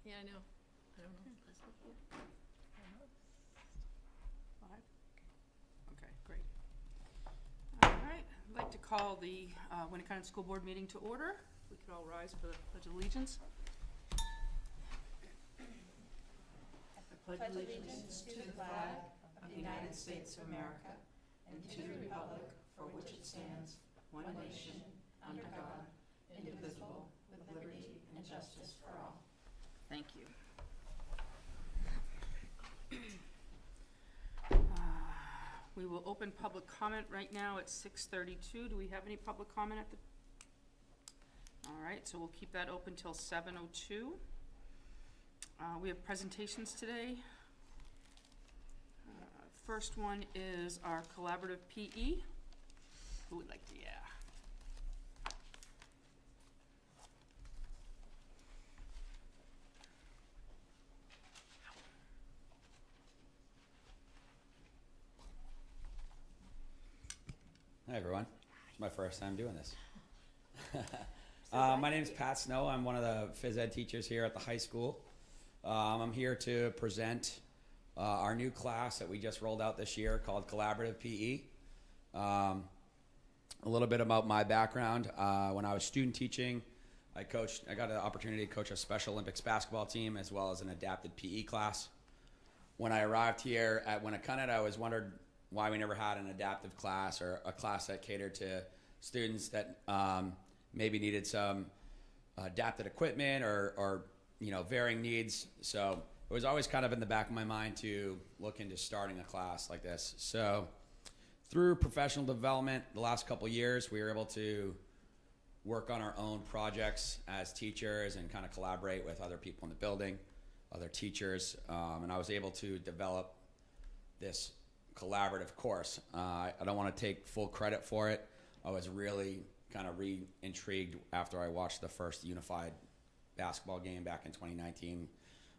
Yeah, I know. I don't know. Five? Okay, great. All right, I'd like to call the Winnacunnet School Board meeting to order. We could all rise for the Pledge of Allegiance. Pledge allegiance to the flag of the United States of America and to the republic for which it stands, one nation, under God, indivisible, with liberty and justice for all. Thank you. We will open public comment right now at 6:32. Do we have any public comment at the? All right, so we'll keep that open till 7:02. We have presentations today. First one is our collaborative PE. Who would like to, yeah. Hi everyone, it's my first time doing this. My name is Pat Snow. I'm one of the phys ed teachers here at the high school. I'm here to present our new class that we just rolled out this year called Collaborative PE. A little bit about my background. When I was student teaching, I got an opportunity to coach a Special Olympics basketball team as well as an adapted PE class. When I arrived here at Winnacunnet, I was wondered why we never had an adaptive class or a class that catered to students that maybe needed some adapted equipment or varying needs. So it was always kind of in the back of my mind to look into starting a class like this. So through professional development the last couple of years, we were able to work on our own projects as teachers and kind of collaborate with other people in the building, other teachers, and I was able to develop this collaborative course. I don't want to take full credit for it. I was really kind of intrigued after I watched the first unified basketball game back in 2019.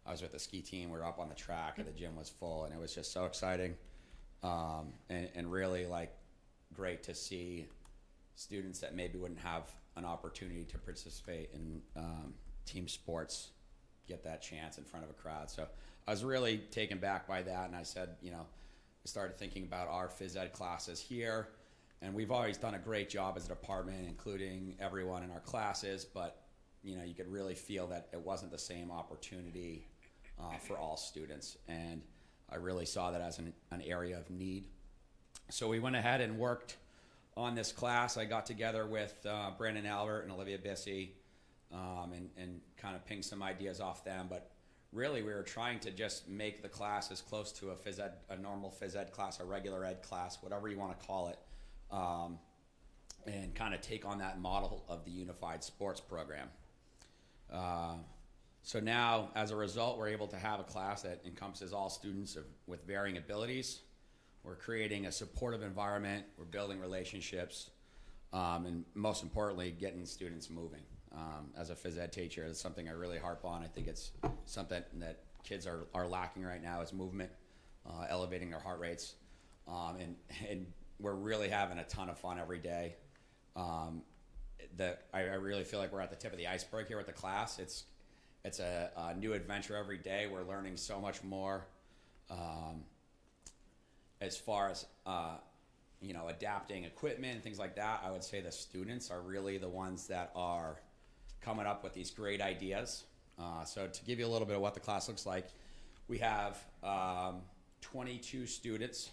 I was with the ski team. We were up on the track and the gym was full, and it was just so exciting and really great to see students that maybe wouldn't have an opportunity to participate in team sports get that chance in front of a crowd. So I was really taken back by that, and I said, I started thinking about our phys ed classes here, and we've always done a great job as a department, including everyone in our classes, but you could really feel that it wasn't the same opportunity for all students, and I really saw that as an area of need. So we went ahead and worked on this class. I got together with Brandon Albert and Olivia Bissey and kind of pinged some ideas off them, but really, we were trying to just make the class as close to a normal phys ed class, a regular ed class, whatever you want to call it, and kind of take on that model of the unified sports program. So now, as a result, we're able to have a class that encompasses all students with varying abilities. We're creating a supportive environment. We're building relationships, and most importantly, getting students moving. As a phys ed teacher, it's something I really harp on. I think it's something that kids are lacking right now is movement, elevating their heart rates, and we're really having a ton of fun every day. I really feel like we're at the tip of the iceberg here with the class. It's a new adventure every day. We're learning so much more as far as adapting equipment and things like that. I would say the students are really the ones that are coming up with these great ideas. So to give you a little bit of what the class looks like, we have 22 students.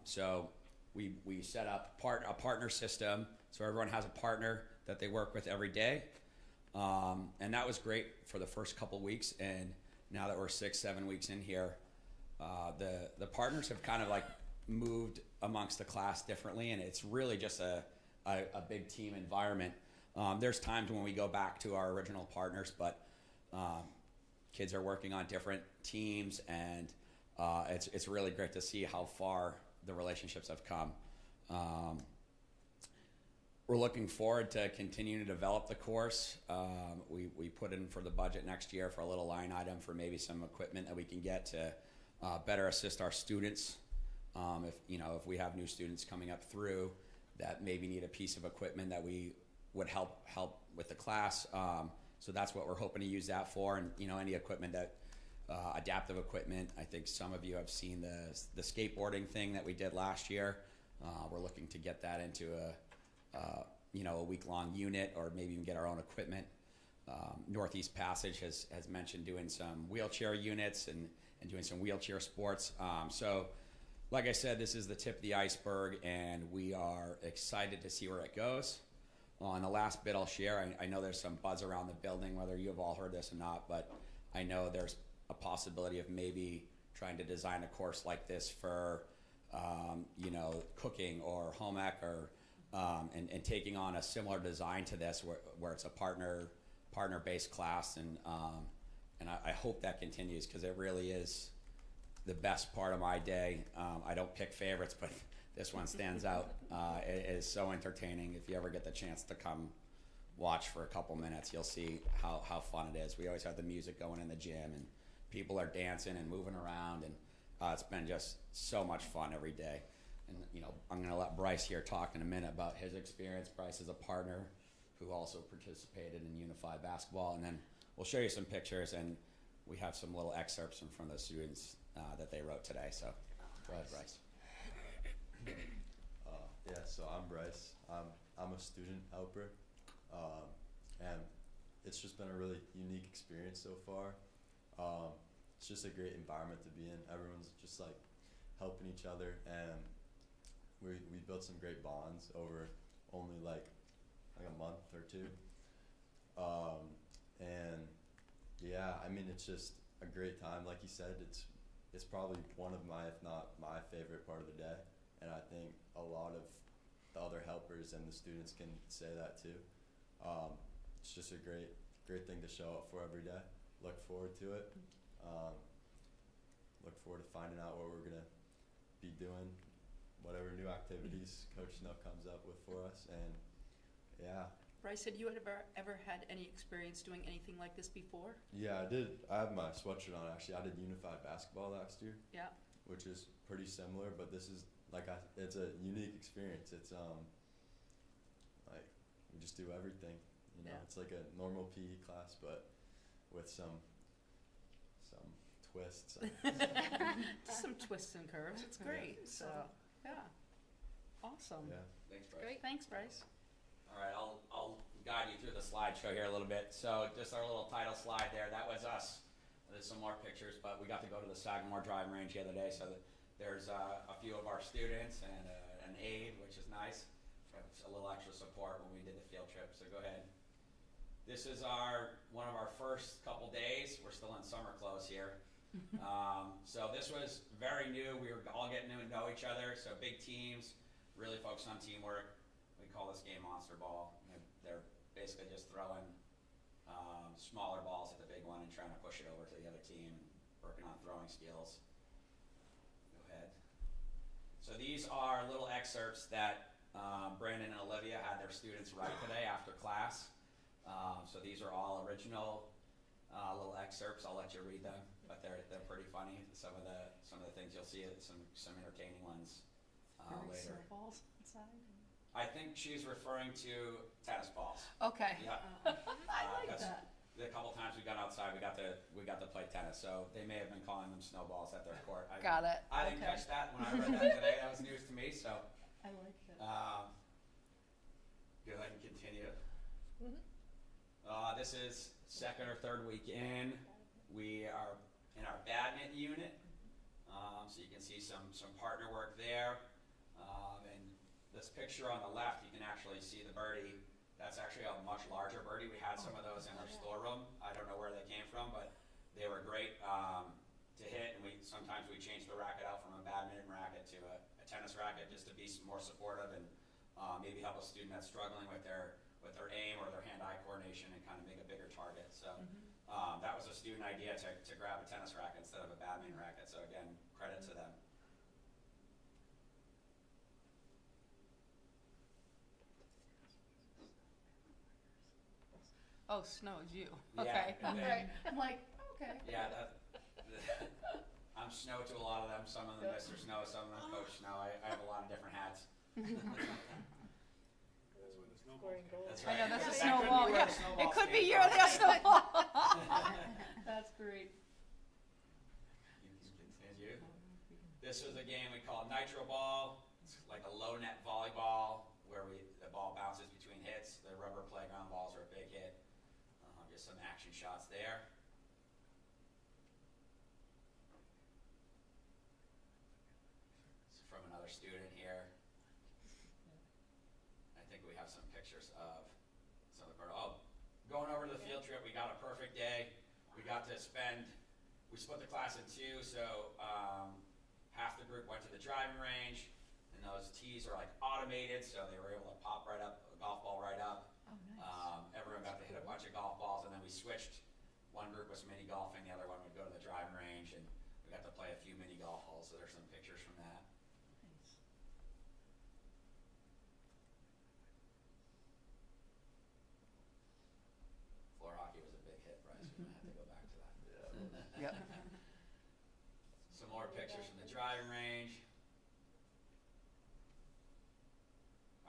So we set up a partner system, so everyone has a partner that they work with every day. And that was great for the first couple weeks, and now that we're 6-7 weeks in here, the partners have kind of moved amongst the class differently, and it's really just a big team environment. There's times when we go back to our original partners, but kids are working on different teams, and it's really great to see how far the relationships have come. We're looking forward to continuing to develop the course. We put in for the budget next year for a little line item for maybe some equipment that we can get to better assist our students. If we have new students coming up through that maybe need a piece of equipment that we would help with the class, So that's what we're hoping to use that for, and any equipment that adaptive equipment. I think some of you have seen the skateboarding thing that we did last year. We're looking to get that into a week-long unit, or maybe even get our own equipment. Northeast Passage has mentioned doing some wheelchair units and doing some wheelchair sports. So like I said, this is the tip of the iceberg, and we are excited to see where it goes. On the last bit I'll share, I know there's some buzz around the building, whether you have all heard this or not, but I know there's a possibility of maybe trying to design a course like this for cooking or home ec, or and taking on a similar design to this, where it's a partner-based class, and I hope that continues, because it really is the best part of my day. I don't pick favorites, but this one stands out. It is so entertaining. If you ever get the chance to come watch for a couple minutes, you'll see how fun it is. We always have the music going in the gym, and people are dancing and moving around, and it's been just so much fun every day. And I'm going to let Bryce here talk in a minute about his experience. Bryce is a partner who also participated in Unified Basketball, and then we'll show you some pictures, and we have some little excerpts from the students that they wrote today. So go ahead, Bryce. So I'm Bryce. I'm a student helper, and it's just been a really unique experience so far. It's just a great environment to be in. Everyone's just like helping each other, and we built some great bonds over only like a month or two. And yeah, I mean, it's just a great time. Like you said, it's probably one of my, if not my favorite part of the day. And I think a lot of the other helpers and the students can say that too. It's just a great thing to show up for every day. Look forward to it. Look forward to finding out what we're gonna be doing, whatever new activities Coach Snow comes up with for us. And yeah. Bryce, had you ever had any experience doing anything like this before? Yeah, I did. I have my sweatshirt on actually. I did Unified Basketball last year. Yeah. Which is pretty similar, but this is it's a unique experience. It's like we just do everything. Yeah. It's like a normal PE class, but with some twists. Some twists and curves. It's great. So yeah, awesome. Yeah. Thanks, Bryce. Great. Thanks, Bryce. All right, I'll guide you through the slideshow here a little bit. So just our little title slide there, that was us. There's some more pictures, but we got to go to the Sagamore driving range the other day, so there's a few of our students and an aide, which is nice. A little extra support when we did the field trip, so go ahead. This is one of our first couple days. We're still in summer clothes here. So this was very new. We were all getting to know each other, so big teams, really focused on teamwork. We call this game Monster Ball. They're basically just throwing smaller balls at the big one and trying to push it over to the other team, working on throwing skills. Go ahead. So these are little excerpts that Brandon and Olivia had their students write today after class. So these are all original little excerpts. I'll let you read them, but they're pretty funny. Some of the things you'll see, some entertaining ones later. Balls inside. I think she's referring to tennis balls. Okay. Yeah. I like that. A couple times we got outside, we got to play tennis. So they may have been calling them snowballs at their court. Got it. I didn't catch that when I read that today. That was news to me. So I like it. go ahead and continue. This is second or third week in. We are in our badminton unit, so you can see some partner work there. And this picture on the left, you can actually see the birdie. That's actually a much larger birdie. We had some of those in our storeroom. I don't know where they came from, but they were great to hit. And sometimes we changed the racket out from a badminton racket to a tennis racket just to be more supportive and maybe help a student that's struggling with their aim or their hand-eye coordination and kind of make a bigger target. So that was a student idea to grab a tennis racket instead of a badminton racket. So again, credit to them. Oh, Snow is you. Yeah, Okay. and then- Right. I'm like, okay. Yeah, I'm Snow to a lot of them. Some of them Mr. Snow, some of them Coach Snow. I have a lot of different hats. That's where the snow scoring goals. That's I right. know, that's a That could be snowball, where yeah. the snowball It could be came you're from. the snowball. That's great. You can continue. This was a game we call Nitro Ball. It's like a low net volleyball where the ball bounces between hits. The rubber playground balls are a big hit. Just some action shots there. It's from another student here. I think we have some pictures of some of the going over to the field trip, we got a perfect day. We got to we split the class in two, so half the group went to the driving range, and those tees are like automated, so they were able to pop right up, a golf ball right up. Oh, nice. Everyone got to hit a bunch of golf balls, and then we switched. One group was mini golfing, the other one would go to the driving range, and we got to play a few mini golf holes, so there's some pictures from that. Nice. Floor hockey was a big hit, Bryce. We're gonna have to go back to that. Yep. Some more pictures from the driving range.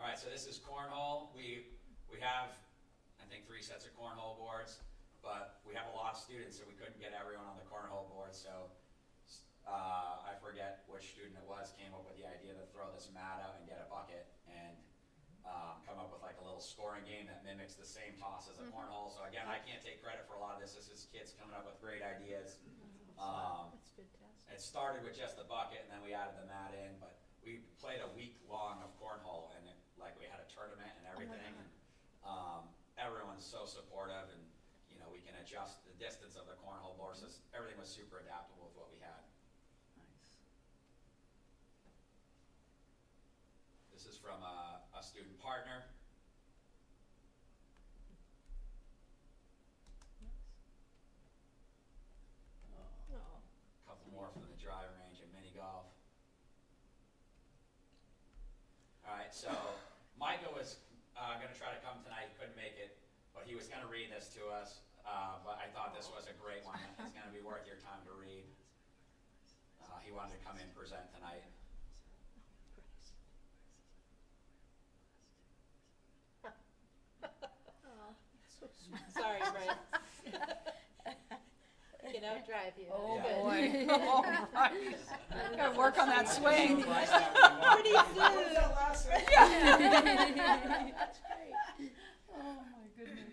All right, so this is cornhole. We have, I think, 3 sets of cornhole boards, but we have a lot of students, so we couldn't get everyone on the cornhole board. So I forget which student it was, came up with the idea to throw this mat out and get a bucket and come up with like a little scoring game that mimics the same toss as a cornhole. So again, I can't take credit for a lot of this. This is kids coming up with great ideas. That's fantastic. It started with just the bucket, and then we added the mat in, but we played a week long of cornhole, and we had a tournament and everything. Everyone's so supportive, and we can adjust the distance of the cornhole boards. So everything was super adaptable with what we had. Nice. This is from a student partner. Oh. A couple more from the driving range and mini golf. All right, so Micah was going to try to come tonight. He couldn't make it, but he was going to read this to us. But I thought this was a great one. It's going to be worth your time to read. He wanted to come in and present tonight. Sorry, Bryce. Can outdrive you. Oh, Yeah. boy. Oh, Bryce. Gotta work on that swing. Pretty soon. That's great. Oh, my goodness.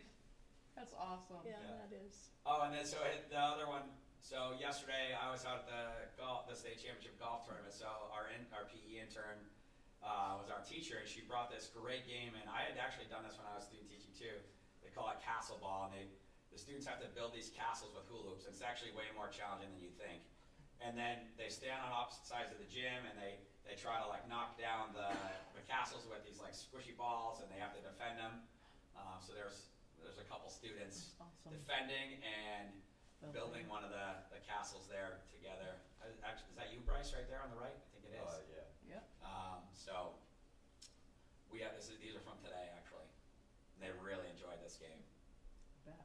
That's awesome. Yeah, Yeah. that is. Oh, and then so the other one. So yesterday I was out at the state championship golf tournament. So our PE intern was our teacher, and she brought this great game. And I had actually done this when I was student teaching too. They call it castle ball, and the students have to build these castles with hula hoops. It's actually way more challenging than you think. And then they stand on opposite sides of the gym, and they try to like knock down the castles with these like squishy balls, and they have to defend them. So there's a couple students Awesome. defending and building one of the castles there together. Actually, is that you, Bryce, right there on the right? I think it is. Yeah. Yep. So we have these are from today actually. And they really enjoyed this game. Bet.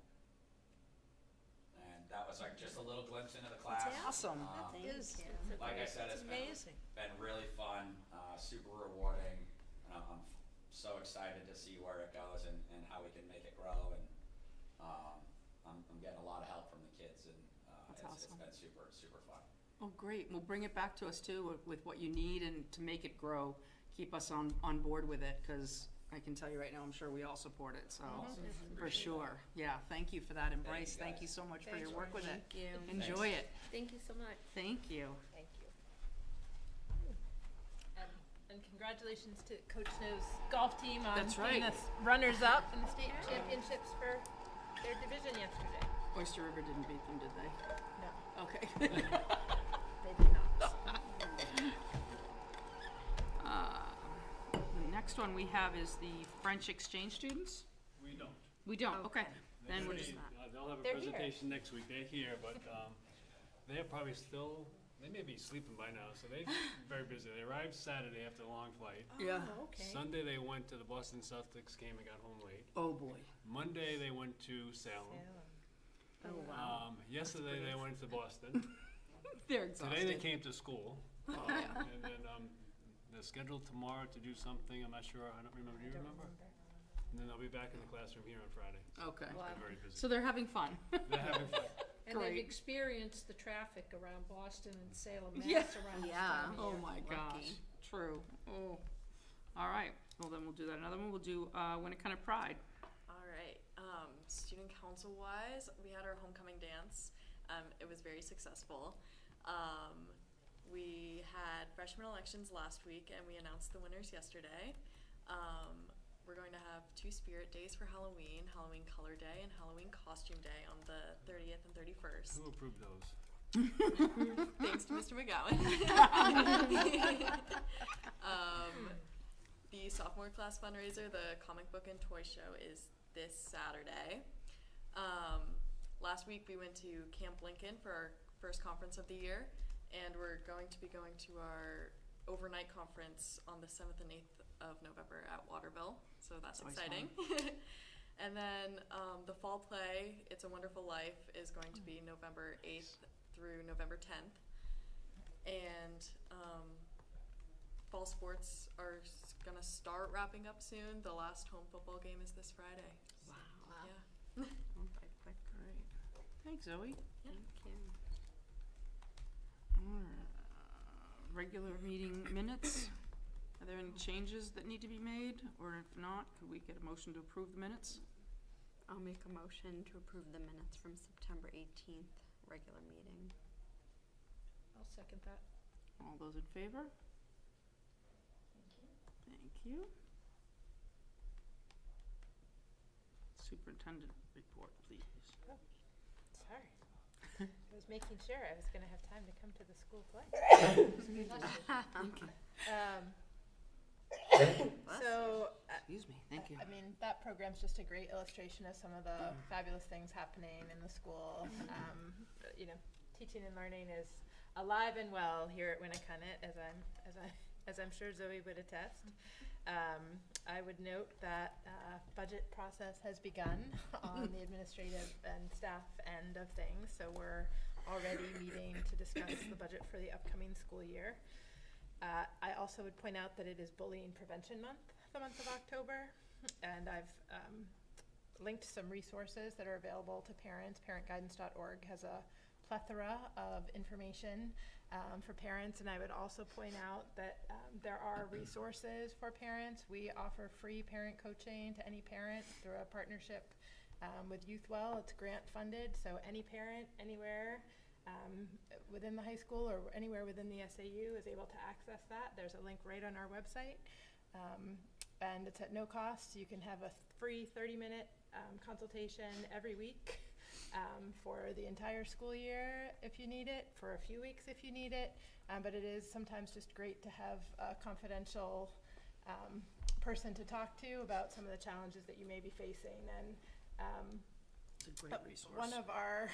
And that was like just a little glimpse into the class. Awesome. Um, It is. Like I said, it's amazing. been really fun, super rewarding. And I'm so excited to see where it goes and how we can make it grow. And I'm getting a lot of help from the kids, and it's awesome. been super, super fun. Oh, great. Well, bring it back to us too with what you need and to make it grow. Keep us on board with it, because I can tell you right now, I'm sure we all support it. So Awesome. for Appreciate sure. Yeah. Thank you for that. And Thank Bryce, you, thank guys. you so much for Thanks, your work with it. Thank you. Enjoy it. Thank you so much. Thank you. Thank you. And congratulations to Coach Snow's golf team on That's being right. the runners-up in the state championships for their division yesterday. Oyster River didn't beat them, did they? No, Okay. they did not. The next one we have is the French exchange students. We don't. We don't. Okay. Then They- we're just. They'll have a They're here. presentation next week. They're here, but they're probably still, they may be sleeping by now, so they're very busy. They arrived Saturday after a long flight. Yeah. Oh, okay. Sunday they went to the Boston Celtics game and got home late. Oh boy. Monday they went to Salem. Oh wow. Yesterday they went to Boston. They're exhausted. Today they came to school. Yeah. And then they're scheduled tomorrow to do something. I'm not sure. I don't remember. Do you remember? And then they'll be back in the classroom here on Friday. Okay. It's been very busy. So they're having fun. They're having fun. And Great. they've experienced the traffic around Boston and Salem, Mass. Yeah. around this Yeah. time of Oh year. my gosh. True. Oh. All right. Well, then we'll do that. Another one, we'll do Winnacunnet Pride. All right. Student council wise, we had our homecoming dance. It was very successful. We had freshman elections last week and we announced the winners yesterday. We're going to have 2 spirit days for Halloween, Halloween color day and Halloween costume day on the 30th and 31st. Who approved those? Thanks to Mr. McGowan. The sophomore class fundraiser, the comic book and toy show, is this Saturday. Last week we went to Camp Lincoln for our first conference of the year, and we're going to be going to our overnight conference on the 7th and 8th of November at Waterville, so that's Always exciting. And then the fall play, It's a Wonderful Life, is going to be November 8th through November 10th. And fall sports are gonna start wrapping up soon. The last home football game is this Friday. Wow. Yeah. Great. Thanks, Zoe. Yeah. Regular meeting minutes. Are there any changes that need to be made? Or if not, could we get a motion to approve the minutes? I'll make a motion to approve the minutes from September 18th, regular meeting. I'll second that. All those in favor? Thank you. Superintendent report, please. Sorry. I was making sure I was gonna have time to come to the school play. So, Excuse me, thank you. I mean, that program's just a great illustration of some of the fabulous things happening in the school. You know, teaching and learning is alive and well here at Winnacunnet, as I'm sure Zoe would attest. I would note that budget process has begun on the administrative and staff end of things, so we're already meeting to discuss the budget for the upcoming school year. I also would point out that it is Bullying Prevention Month, the month of October, and I've linked some resources that are available to parents. Parentguidance.org has a plethora of information for parents, and I would also point out that there are resources for parents. We offer free parent coaching to any parent through a partnership with YouthWell. It's grant funded, so any parent anywhere within the high school or anywhere within the SAU is able to access that. There's a link right on our website, and it's at no cost. You can have a free 30-minute consultation every week for the entire school year if you need it, for a few weeks if you need it, but it is sometimes just great to have a confidential person to talk to about some of the challenges that you may be facing. And It's a great resource. one of our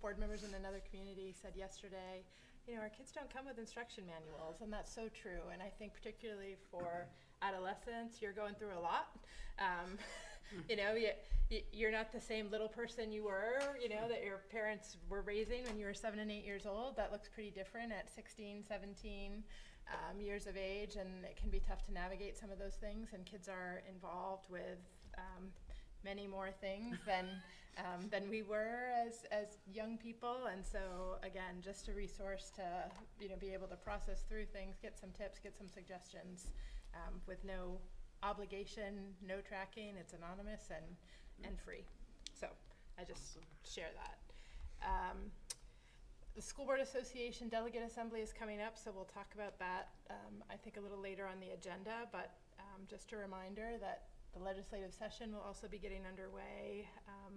board members in another community said yesterday, you know, our kids don't come with instruction manuals, and that's so true. And I think particularly for adolescents, you're going through a lot. You know, you're not the same little person you were, you know, that your parents were raising when you were 7 and 8 years old. That looks pretty different at 16, 17 years of age, and it can be tough to navigate some of those things. And kids are involved with many more things than we were as young people. And so again, just a resource to, you know, be able to process through things, get some tips, get some suggestions, with no obligation, no tracking. It's anonymous and free. So I just share that. The School Board Association Delegate Assembly is coming up, so we'll talk about that I think a little later on the agenda, but just a reminder that the legislative session will also be getting underway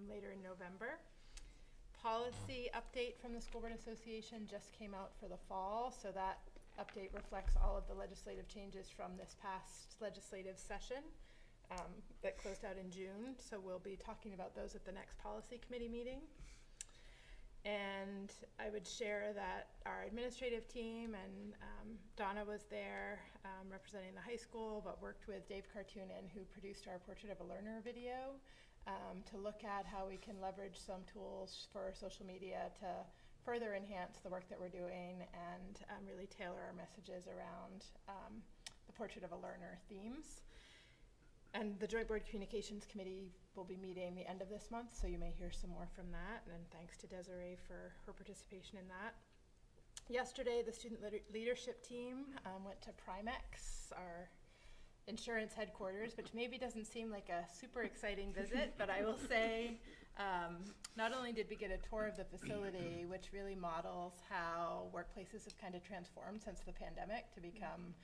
later in November. Policy update from the School Board Association just came out for the fall, so that update reflects all of the legislative changes from this past legislative session that closed out in June. So we'll be talking about those at the next policy committee meeting. And I would share that our administrative team and Donna was there representing the high school, but worked with Dave Cartoonan, who produced our Portrait of a Learner video, to look at how we can leverage some tools for social media to further enhance the work that we're doing and really tailor our messages around the Portrait of a Learner themes. And the Joint Board Communications Committee will be meeting the end of this month, so you may hear some more from that. And thanks to Desiree for her participation in that. Yesterday, the student leadership team went to Primex, our insurance headquarters, which maybe doesn't seem like a super exciting visit, but I will say not only did we get a tour of the facility, which really models how workplaces have kind of transformed since the pandemic to become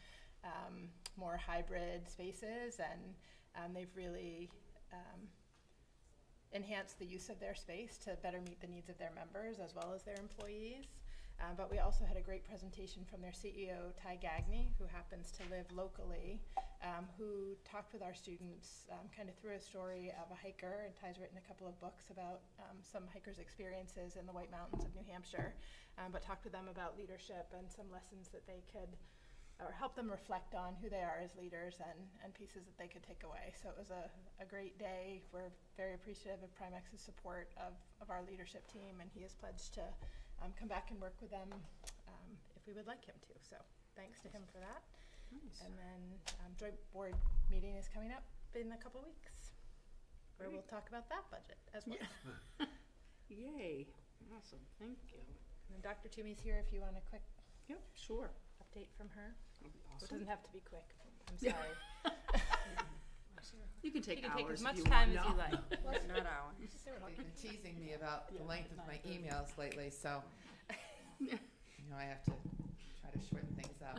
more hybrid spaces, and they've really enhanced the use of their space to better meet the needs of their members as well as their employees. But we also had a great presentation from their CEO, Ty Gagney, who happens to live locally, who talked with our students kind of through a story of a hiker, and Ty's written a couple of books about some hikers' experiences in the White Mountains of New Hampshire, but talked to them about leadership and some lessons that they could, or help them reflect on who they are as leaders and pieces that they could take away. So it was a great day. We're very appreciative of Primex's support of our leadership team, and he has pledged to come back and work with them if we would like him to. So thanks to him for that. Nice. And then joint board meeting is coming up in a couple weeks, where we'll talk about that budget as well. Yeah. Yay. Awesome. Thank you. And then Dr. Toomey's here if you want a quick Yep, sure. update from her. That'll be So it awesome. doesn't have to be quick. I'm Yeah. sorry. You can take You can hours take as if much you time want. as you No. like. Not ours. They've been teasing me about the length of my emails lately, so I have to try to shorten things up.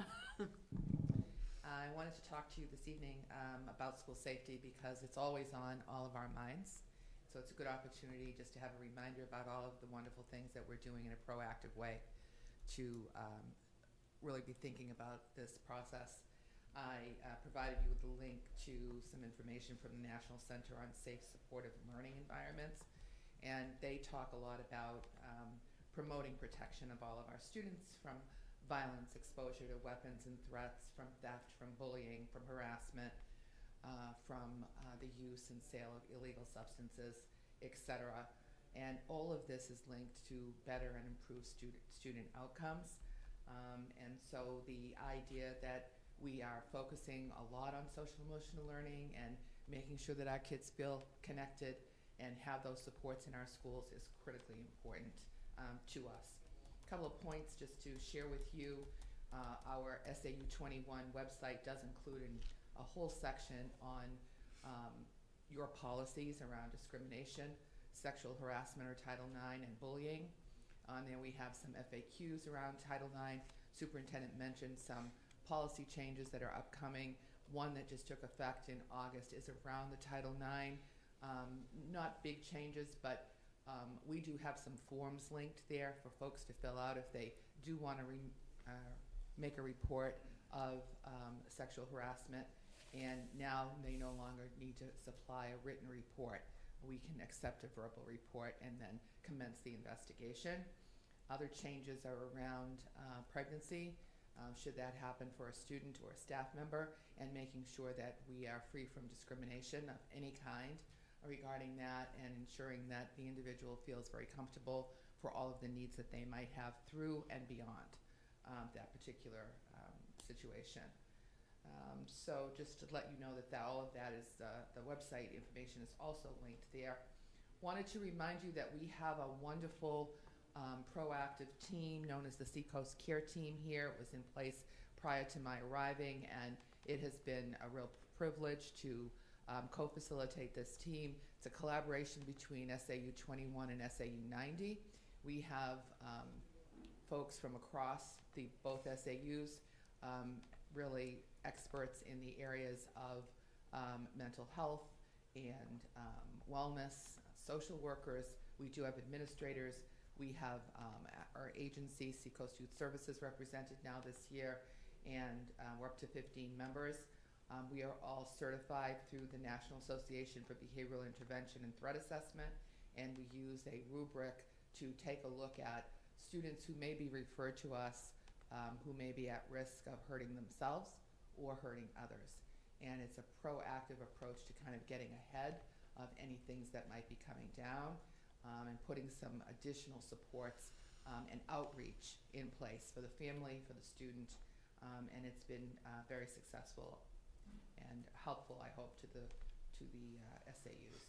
I wanted to talk to you this evening about school safety because it's always on all of our minds. So it's a good opportunity just to have a reminder about all of the wonderful things that we're doing in a proactive way to really be thinking about this process. I provided you with a link to some information from the National Center on Safe, Supportive Learning Environments, and they talk a lot about promoting protection of all of our students from violence, exposure to weapons and threats, from theft, from bullying, from harassment, from the use and sale of illegal substances, etc. And all of this is linked to better and improved student outcomes. And so the idea that we are focusing a lot on social emotional learning and making sure that our kids feel connected and have those supports in our schools is critically important to us. A couple of points just to share with you. Our SAU 21 website does include a whole section on your policies around discrimination, sexual harassment or Title IX, and bullying. On there we have some FAQs around Title IX. Superintendent mentioned some policy changes that are upcoming. One that just took effect in August is around the Title IX. Not big changes, but we do have some forms linked there for folks to fill out if they do want to make a report of sexual harassment. And now they no longer need to supply a written report. We can accept a verbal report and then commence the investigation. Other changes are around pregnancy, should that happen for a student or a staff member, and making sure that we are free from discrimination of any kind regarding that, and ensuring that the individual feels very comfortable for all of the needs that they might have through and beyond that particular situation. So just to let you know that all of that is, the website information is also linked there. Wanted to remind you that we have a wonderful proactive team known as the Seacoast Care Team here. It was in place prior to my arriving, and it has been a real privilege to co-facilitate this team. It's a collaboration between SAU 21 and SAU 90. We have folks from across both SAUs, really experts in the areas of mental health and wellness, social workers. We do have administrators. We have our agency, Seacoast Youth Services, represented now this year, and we're up to 15 members. We are all certified through the National Association for Behavioral Intervention and Threat Assessment, and we use a rubric to take a look at students who may be referred to us who may be at risk of hurting themselves or hurting others. And it's a proactive approach to kind of getting ahead of any things that might be coming down, and putting some additional supports and outreach in place for the family, for the student, and it's been very successful. and helpful, I hope, to the SAUs.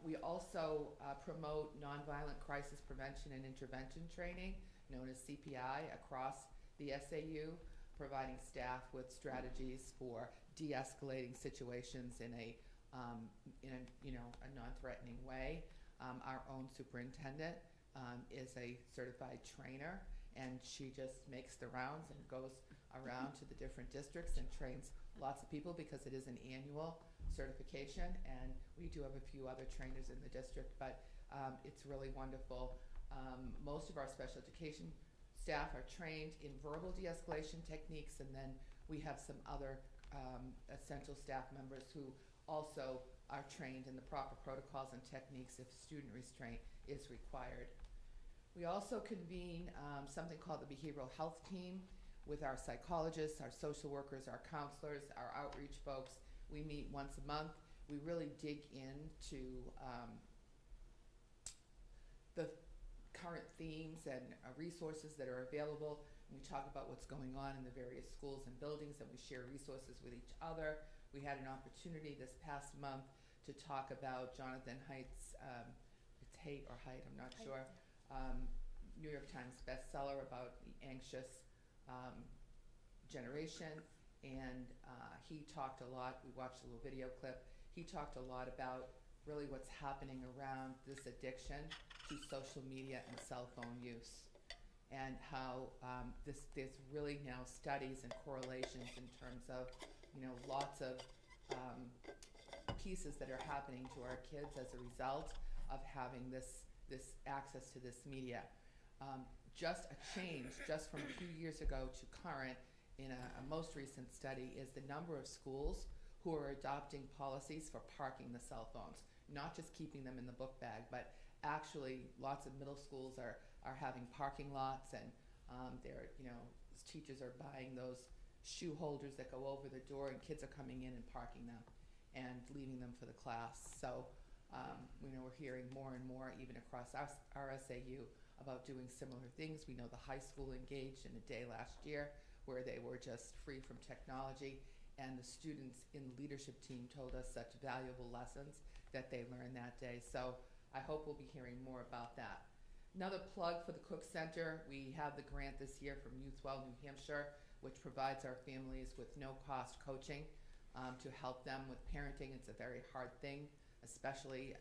We also promote nonviolent crisis prevention and intervention training, known as CPI, across the SAU, providing staff with strategies for de-escalating situations in a non-threatening way. Our own superintendent is a certified trainer, and she just makes the rounds and goes around to the different districts and trains lots of people, because it is an annual certification, and we do have a few other trainers in the district, but it's really wonderful. Most of our special education staff are trained in verbal de-escalation techniques, and then we have some other essential staff members who also are trained in the proper protocols and techniques if student restraint is required. We also convene something called the behavioral health team with our psychologists, our social workers, our counselors, our outreach folks. We meet once a month. We really dig into the current themes and resources that are available. We talk about what's going on in the various schools and buildings, and we share resources with each other. We had an opportunity this past month to talk about Jonathan Haidt's, it's Haidt or Haidt, I'm not sure, New York Times bestseller about the anxious generation, and he talked a lot. We watched a little video clip. He talked a lot about really what's happening around this addiction to social media and cell phone use, and how there's really now studies and correlations in terms of, lots of pieces that are happening to our kids as a result of having this access to this media. Just a change, just from a few years ago to current, in a most recent study, is the number of schools who are adopting policies for parking the cell phones, not just keeping them in the book bag, but actually lots of middle schools are having parking lots, and teachers are buying those shoe holders that go over the door, and kids are coming in and parking them and leaving them for the class. So we're hearing more and more, even across our SAU, about doing similar things. We know the high school engaged in a day last year where they were just free from technology, and the students in the leadership team told us such valuable lessons that they learned that day. So I hope we'll be hearing more about that. Another plug for the Cook Center: we have the grant this year from Youth Well New Hampshire, which provides our families with no-cost coaching to help them with parenting. It's a very hard thing, especially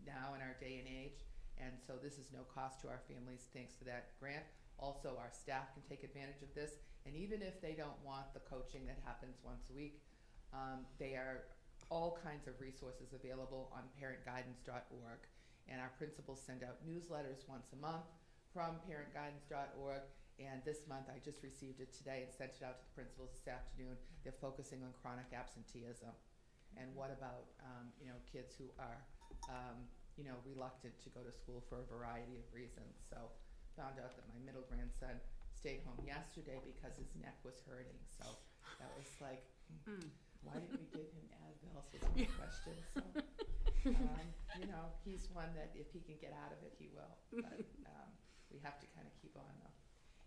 now in our day and age, and so this is no cost to our families thanks to that grant. Also, our staff can take advantage of this, and even if they don't want the coaching that happens once a week, there are all kinds of resources available on parentguidance.org, and our principals send out newsletters once a month from parentguidance.org, and this month I just received it today and sent it out to the principals this afternoon. They're focusing on chronic absenteeism, and what about kids who are reluctant to go to school for a variety of reasons. So found out that my middle grandson stayed home yesterday because his neck was hurting. So that was like, why didn't we give him Advil? Was my question. So, he's one that if he can get out of it, he will. But we have to kind of keep on though.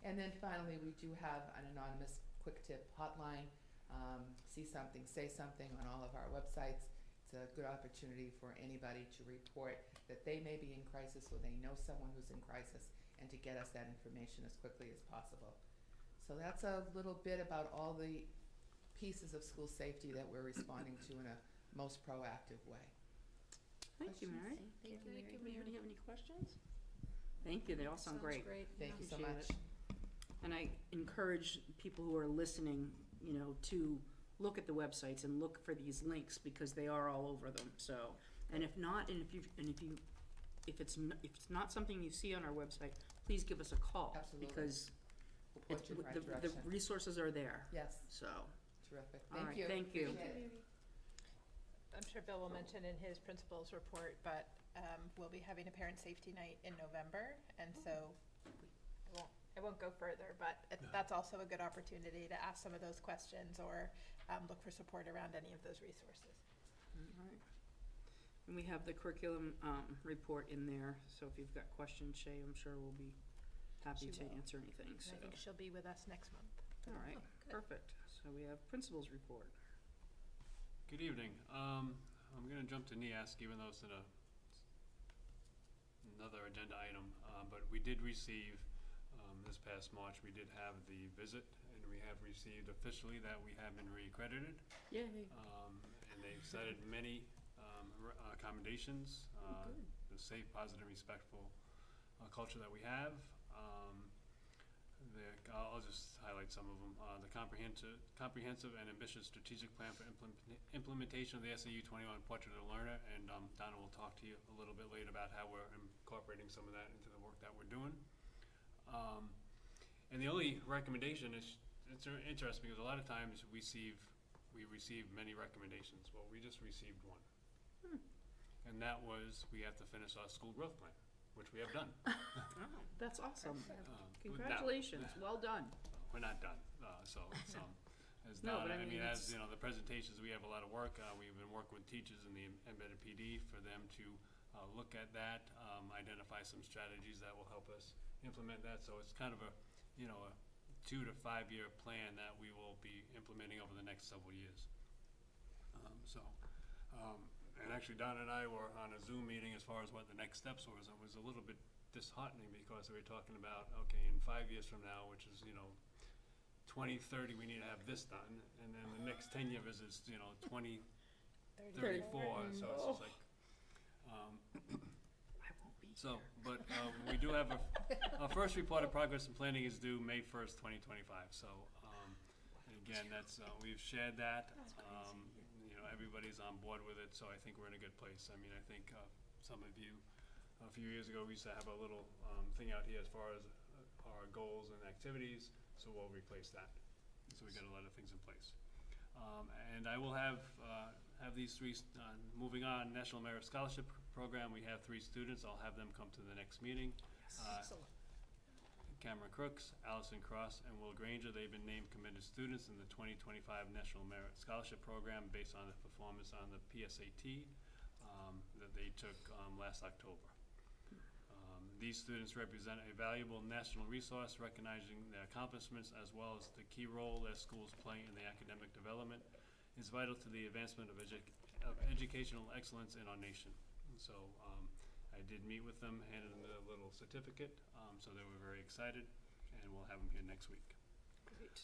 And then finally, we do have an anonymous quick tip hotline. See something, say something on all of our websites. It's a good opportunity for anybody to report that they may be in crisis or they know someone who's in crisis, and to get us that information as quickly as possible. So that's a little bit about all the pieces of school safety that we're responding to in a most proactive way. Thank you, Mary. Thank you, Mary. Anybody have any questions? Thank you. They all sound great. Thank you so Appreciate much. it. And I encourage people who are listening, to look at the websites and look for these links, because they are all over them. So, and if not, and if it's not something you see on our website, please give us a call. Absolutely. Because We'll point you in the right the direction. resources are there. Yes, So, terrific. all Thank right, you. thank you. Appreciate it. I'm sure Bill will mention in his principal's report, but we'll be having a parent safety night in November, and so I won't go further, but that's also a good opportunity to ask some of those questions or look for support around any of those resources. All right. And we have the curriculum report in there, so if you've got questions, Shay, I'm sure will be happy She to will. answer anything. And So, I think she'll be with us next month. all right, Oh, good. perfect. So we have principal's report. Good evening. I'm going to jump to NEASC, even though it's in another agenda item. But we did receive, this past March, we did have the visit, and we have received officially that we have been re-accredited. Yay. And they've cited many accommodations, the safe, positive, respectful culture that we have. I'll just highlight some of them. The comprehensive and ambitious strategic plan for implementation of the SAU 21 Portrait of the Learner, and Donna will talk to you a little bit later about how we're incorporating some of that into the work that we're doing. And the only recommendation is, it's interesting because a lot of times we receive many recommendations. Well, we just received one. And that was, we have to finish our school growth plan, which we have done. That's awesome. Now, Congratulations, well done. we're not done, so it's, as No, but Donna, I mean, as it's- you know, the presentations, we have a lot of work. We've been working with teachers in the embedded PD for them to look at that, identify some strategies that will help us implement that. So it's kind of a 2 to 5 year plan that we will be implementing over the next several years. And actually Donna and I were on a Zoom meeting as far as what the next steps was. It was a little bit disheartening because we were talking about, okay, in 5 years from now, which is, 2030, we need to have this done. And then the next 10 year visit is, 2034. So it's just like, I won't be so, but we do have our first report of progress and planning is due May 1st, 2025. So, and again, that's we've shared that. Everybody's on board with it, so I think we're in a good place. I mean, I think some of you, a few years ago, we used to have a little thing out here as far as our goals and activities, so we'll replace that. So we got a lot of things in place. And I will have these three, moving on, National Merit Scholarship Program, we have 3 students. I'll have them come to the next meeting. Excellent. Cameron Crooks, Allison Cross, and Will Granger. They've been named committed students in the 2025 National Merit Scholarship Program based on their performance on the PSAT that they took last October. These students represent a valuable national resource, recognizing their accomplishments as well as the key role their schools play in the academic development is vital to the advancement of educational excellence in our nation. And so I did meet with them, handed them a little certificate, so they were very excited, and we'll have them here next week. Great.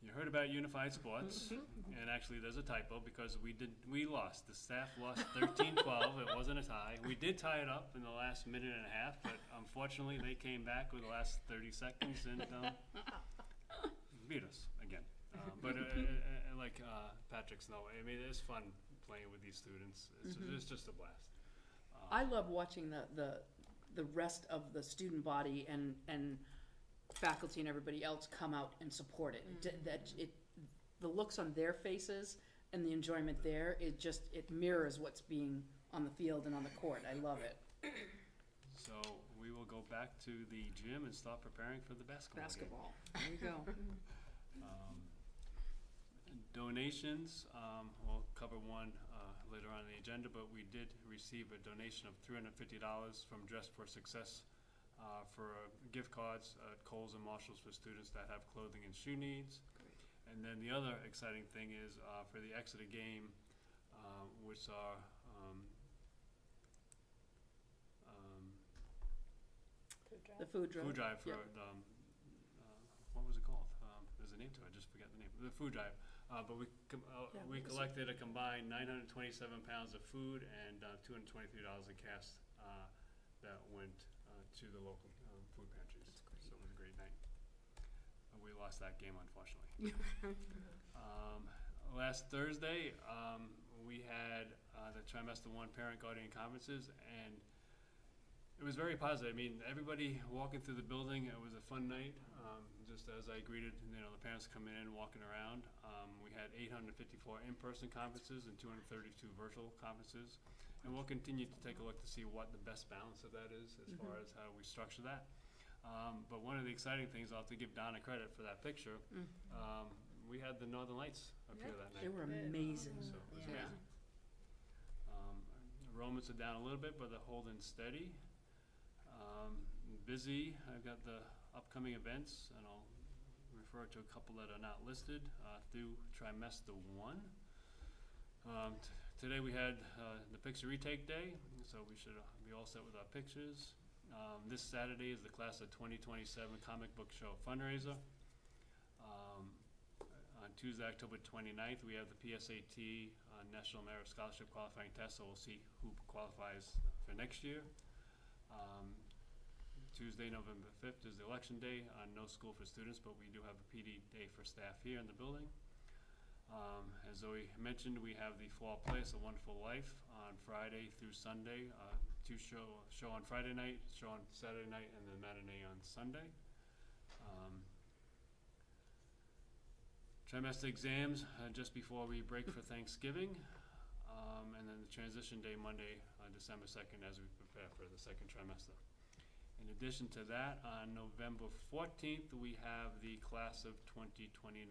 You heard about Unified Sports, and actually there's a typo because we lost. The staff lost 13-12. It wasn't a tie. We did tie it up in the last minute and a half, but unfortunately they came back with the last 30 seconds and beat us again. But like Patrick's know, I mean, it's fun playing with these students. It's just a blast. I love watching the rest of the student body and faculty and everybody else come out and support it. The looks on their faces and the enjoyment there, it mirrors what's being on the field and on the court. I love it. So we will go back to the gym and start preparing for the basketball game. There you go. Donations, we'll cover one later on in the agenda, but we did receive a donation of $350 from Dress for Success for gift cards at Kohl's and Marshall's for students that have clothing and shoe needs. Great. And then the other exciting thing is for the Exeter game, which are The food drive. food drive for Yep. what was it called? There's a name to it. I just forgot the name. The food drive. But we collected a combined 927 pounds of food and $223 in cash that went to the local food pantries. So it was a great night. We lost that game, unfortunately. Last Thursday, we had the trimester 1 parent guardian conferences, and it was very positive. I mean, everybody walking through the building, it was a fun night. Just as I greeted, the parents coming in, walking around. We had 854 in-person conferences and 232 virtual conferences. And we'll continue to take a look to see what the best balance of that is as far as how we structure that. But one of the exciting things, I'll have to give Donna credit for that picture. We had the Northern Lights up here that night. They were amazing. So it was Yeah. amazing. Enrollments are down a little bit, but they're holding steady. Busy. I've got the upcoming events, and I'll refer to a couple that are not listed through trimester 1. Today we had the picture retake day, so we should be all set with our pictures. This Saturday is the class of 2027 comic book show fundraiser. On Tuesday, October 29th, we have the PSAT National Merit Scholarship qualifying test, so we'll see who qualifies for next year. Tuesday, November 5th is the election day. No school for students, but we do have a PD day for staff here in the building. As Zoe mentioned, we have the fall play, It's a Wonderful Life, on Friday through Sunday. Two show on Friday night, show on Saturday night, and then matinee on Sunday. Trimester exams just before we break for Thanksgiving, and then the transition day Monday, December 2nd, as we prepare for the second trimester. In addition to that, on November 14th, we have the class of 2029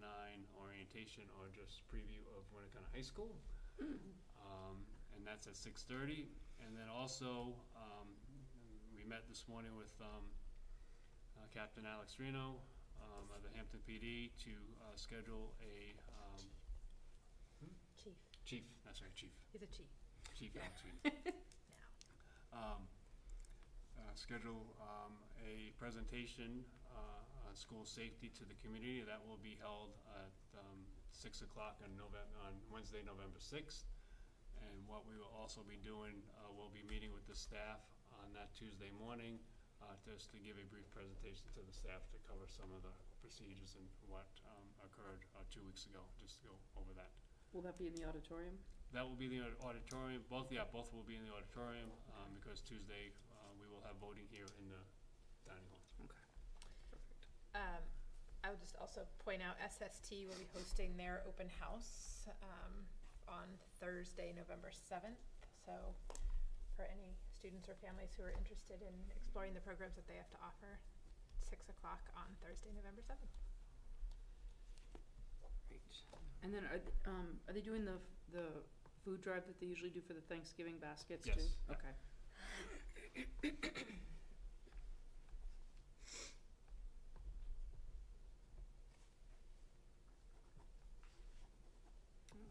orientation, or just preview of Winnacunnet High School, and that's at 6:30. And then also, we met this morning with Captain Alex Reno of the Hampton PD to schedule a chief. That's right, chief. He's a chief. Chief Alex Reno. Now. Schedule a presentation on school safety to the community. That will be held at 6 o'clock on Wednesday, November 6th. And what we will also be doing, we'll be meeting with the staff on that Tuesday morning just to give a brief presentation to the staff to cover some of the procedures and what occurred 2 weeks ago, just to go over that. Will that be in the auditorium? That will be the auditorium. Both will be in the auditorium because Tuesday we will have voting here in the dining hall. Okay, perfect. I would just also point out SST will be hosting their open house on Thursday, November 7th. So for any students or families who are interested in exploring the programs that they have to offer, 6 o'clock on Thursday, November 7th. Great. And then are they doing the food drive that they usually do for the Thanksgiving baskets too? Yes. Okay.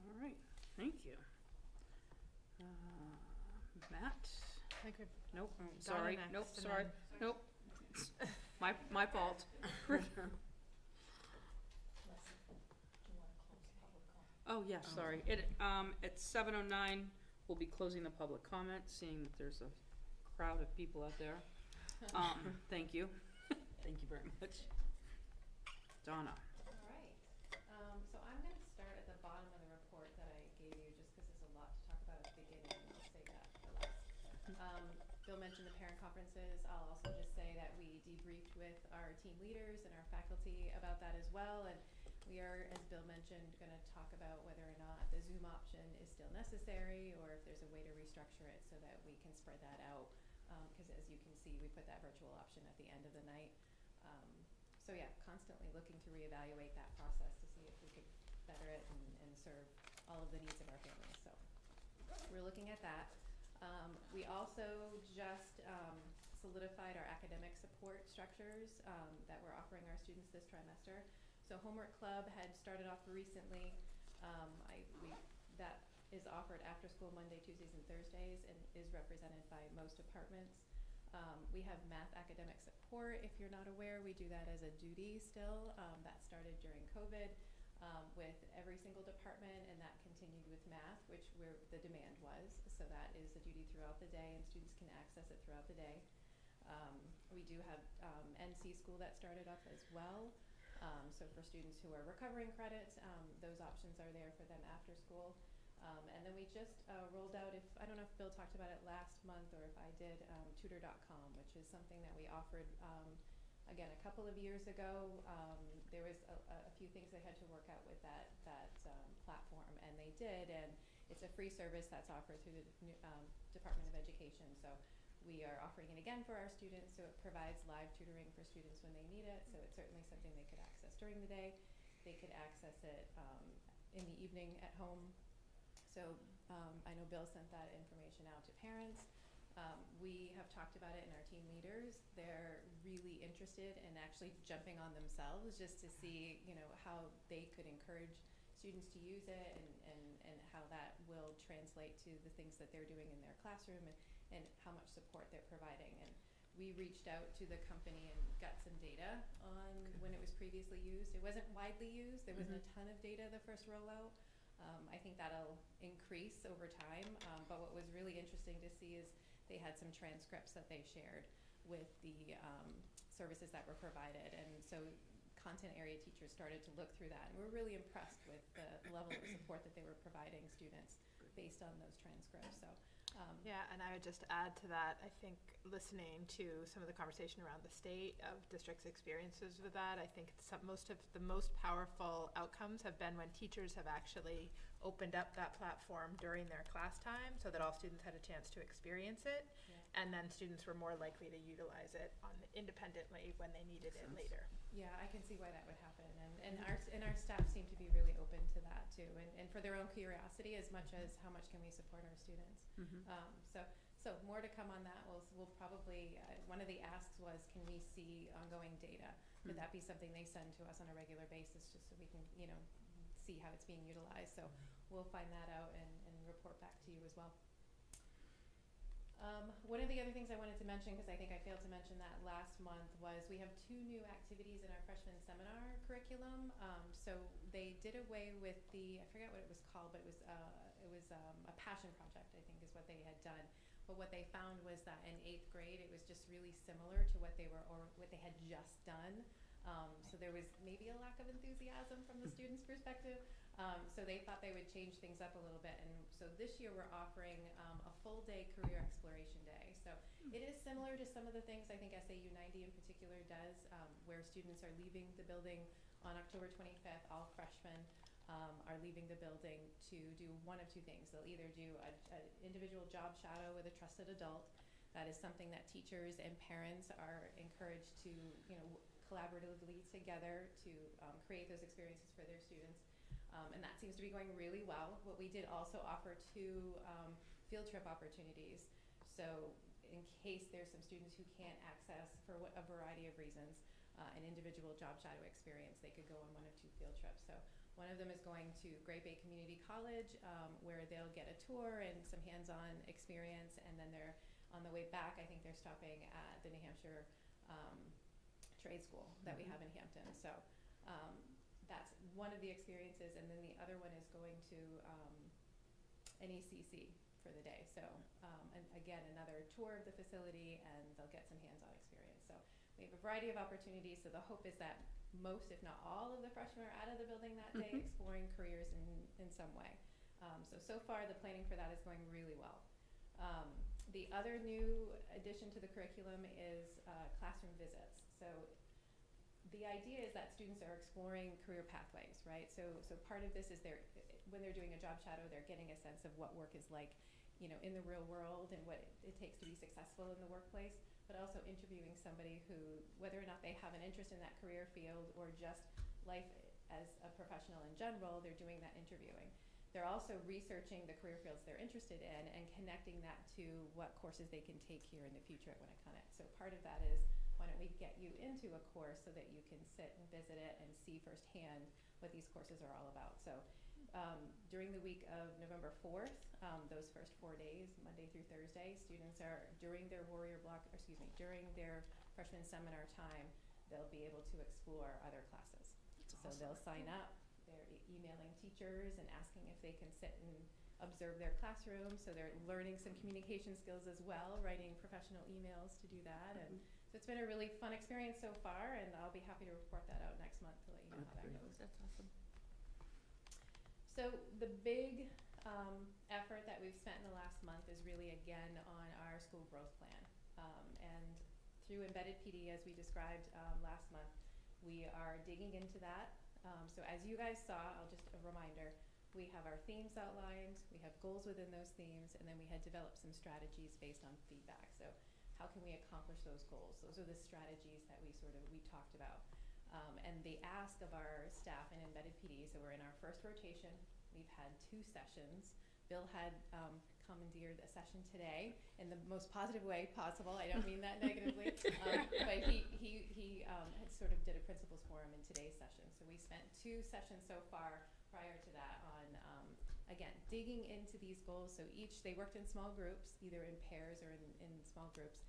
All right, thank you. Matt? I think we've Nope, Donna sorry, next, nope, and sorry, then- nope. My fault. Oh, yeah, sorry. At 7:09, we'll be closing the public comment, seeing that there's a crowd of people out there. Thank you. Thank you very much. Donna. All right, so I'm gonna start at the bottom of the report that I gave you, just because there's a lot to talk about at the beginning, and I'll save that for last. Bill mentioned the parent conferences. I'll also just say that we debriefed with our team leaders and our faculty about that as well, and we are, as Bill mentioned, gonna talk about whether or not the Zoom option is still necessary, or if there's a way to restructure it so that we can spread that out, because as you can see, we put that virtual option at the end of the night. So yeah, constantly looking to reevaluate that process to see if we could better it and serve all of the needs of our families. So we're looking at that. We also just solidified our academic support structures that we're offering our students this trimester. So Homework Club had started off recently. That is offered after school Monday, Tuesdays, and Thursdays, and is represented by most departments. We have math academic support. If you're not aware, we do that as a duty still. That started during COVID with every single department, and that continued with math, which where the demand was. So that is a duty throughout the day, and students can access it throughout the day. We do have NC school that started up as well. So for students who are recovering credits, those options are there for them after school. And then we just rolled out, I don't know if Bill talked about it last month or if I did, tutor.com, which is something that we offered, again, a couple of years ago. There was a few things they had to work out with that platform, and they did, and it's a free service that's offered through the Department of Education. So we are offering it again for our students, so it provides live tutoring for students when they need it, so it's certainly something they could access during the day. They could access it in the evening at home. So I know Bill sent that information out to parents. We have talked about it in our team leaders. They're really interested in actually jumping on themselves just to see, you know, how they could encourage students to use it and how that will translate to the things that they're doing in their classroom and how much support they're providing. And we reached out to the company and got some data on when it was previously used. It wasn't widely used. There wasn't a ton of data the first rollout. I think that'll increase over time. But what was really interesting to see is they had some transcripts that they shared with the services that were provided. And so content area teachers started to look through that. And we're really impressed with the level of support that they were providing students based on those transcripts. So. Yeah, and I would just add to that, I think listening to some of the conversation around the state of districts' experiences with that, I think most of the most powerful outcomes have been when teachers have actually opened up that platform during their class time so that all students had a chance to experience it, and then students were more likely to utilize it independently when they needed it later. Yeah, I can see why that would happen, and our staff seem to be really open to that too, and for their own curiosity as much as how much can we support our students. So more to come on that. We'll probably one of the asks was, can we see ongoing data? Could that be something they send to us on a regular basis, just so we can, you know, see how it's being utilized? So we'll find that out and report back to you as well. One of the other things I wanted to mention, because I think I failed to mention that last month, was we have 2 new activities in our freshman seminar curriculum. So they did away with I forget what it was called, but it was a passion project, I think is what they had done. But what they found was that in 8th grade, it was just really similar to what they had just done. So there was maybe a lack of enthusiasm from the students' perspective. So they thought they would change things up a little bit. And so this year we're offering a full day career exploration day. So it is similar to some of the things I think SAU 90 in particular does, where students are leaving the building on October 25th. All freshmen are leaving the building to do one of 2 things. They'll either do an individual job shadow with a trusted adult. That is something that teachers and parents are encouraged to, you know, collaboratively together to create those experiences for their students. And that seems to be going really well. But we did also offer 2 field trip opportunities. So in case there's some students who can't access, for a variety of reasons, an individual job shadow experience, they could go on one of 2 field trips. So one of them is going to Great Bay Community College, where they'll get a tour and some hands-on experience. And then they're on the way back, I think they're stopping at the New Hampshire trade school that we have in Hampton. So that's one of the experiences, and then the other one is going to NECC for the day. So and again, another tour of the facility, and they'll get some hands-on experience. So we have a variety of opportunities. So the hope is that most, if not all, of the freshmen are out of the building that day exploring careers in some way. So far the planning for that is going really well. The other new addition to the curriculum is classroom visits. So the idea is that students are exploring career pathways, right? So part of this is when they're doing a job shadow, they're getting a sense of what work is like, you know, in the real world and what it takes to be successful in the workplace, but also interviewing somebody who, whether or not they have an interest in that career field or just life as a professional in general, they're doing that interviewing. They're also researching the career fields they're interested in and connecting that to what courses they can take here in the future at Winnacunnet. So part of that is, why don't we get you into a course so that you can sit and visit it and see firsthand what these courses are all about. So during the week of November 4th, those first 4 days, Monday through Thursday, students are, during their during their freshman seminar time, they'll be able to explore other classes. That's so awesome. they'll sign up, they're emailing teachers and asking if they can sit and observe their classroom. So they're learning some communication skills as well, writing professional emails to do that. And so it's been a really fun experience so far, and I'll be happy to report that out next month to let you know how that goes. That's awesome. So the big effort that we've spent in the last month is really, again, on our school growth plan. And through Embedded PD, as we described last month, we are digging into that. So as you guys saw, just a reminder, we have our themes outlined, we have goals within those themes, and then we had developed some strategies based on feedback. So how can we accomplish those goals? Those are the strategies that we talked about. And the ask of our staff in Embedded PD, so we're in our first rotation, we've had 2 sessions. Bill had commandeered a session today in the most positive way possible. I don't mean that negatively, but he had sort of did a principals forum in today's session. So we spent 2 sessions so far prior to that on, again, digging into these goals. So they worked in small groups, either in pairs or in small groups,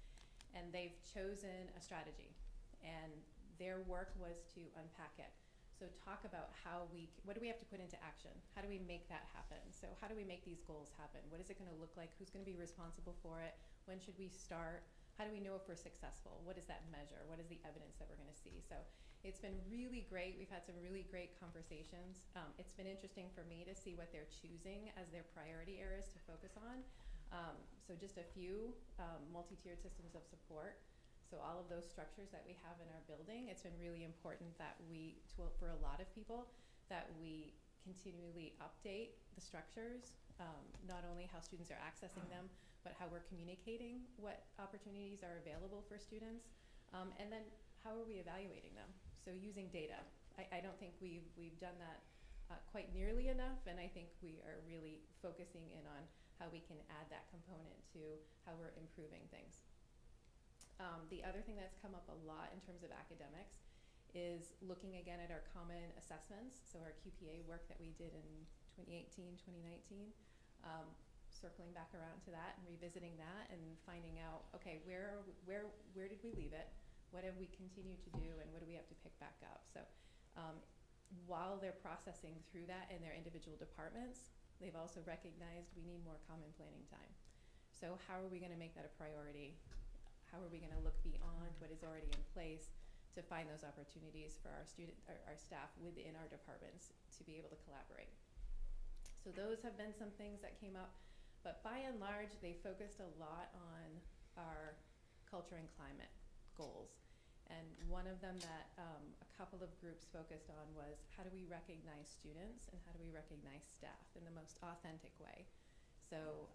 and they've chosen a strategy. And their work was to unpack it. So talk about what do we have to put into action? How do we make that happen? So how do we make these goals happen? What is it going to look like? Who's going to be responsible for it? When should we start? How do we know if we're successful? What does that measure? What is the evidence that we're going to see? So it's been really great. We've had some really great conversations. It's been interesting for me to see what they're choosing as their priority areas to focus on. So just a few multi-tiered systems of support. So all of those structures that we have in our building, it's been really important that for a lot of people, that we continually update the structures, not only how students are accessing them, but how we're communicating what opportunities are available for students, and then how are we evaluating them? So using data. I don't think we've done that quite nearly enough, and I think we are really focusing in on how we can add that component to how we're improving things. The other thing that's come up a lot in terms of academics is looking again at our common assessments, so our QPA work that we did in 2018, 2019, circling back around to that and revisiting that and finding out, okay, where did we leave it? What have we continued to do, and what do we have to pick back up? So while they're processing through that in their individual departments, they've also recognized we need more common planning time. So how are we going to make that a priority? How are we going to look beyond what is already in place to find those opportunities for our staff within our departments to be able to collaborate? So those have been some things that came up, but by and large, they focused a lot on our culture and climate goals. And one of them that a couple of groups focused on was how do we recognize students and how do we recognize staff in the most authentic way? So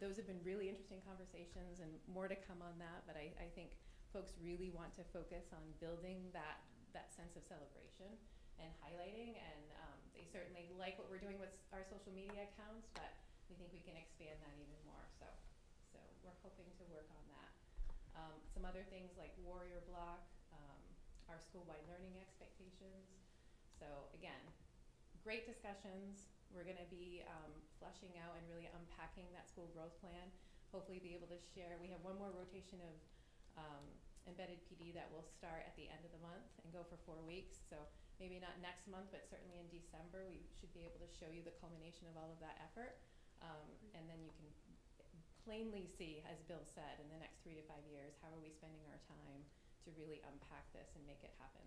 those have been really interesting conversations and more to come on that, but I think folks really want to focus on building that sense of celebration and highlighting, and they certainly like what we're doing with our social media accounts, but we think we can expand that even more. So we're hoping to work on that. Some other things like Warrior Block, our school-wide learning expectations. So again, great discussions. We're going to be fleshing out and really unpacking that school growth plan. Hopefully be able to share. We have one more rotation of embedded PD that will start at the end of the month and go for 4 weeks. So maybe not next month, but certainly in December, we should be able to show you the culmination of all of that effort. And then you can plainly see, as Bill said, in the next 3 to 5 years, how are we spending our time to really unpack this and make it happen.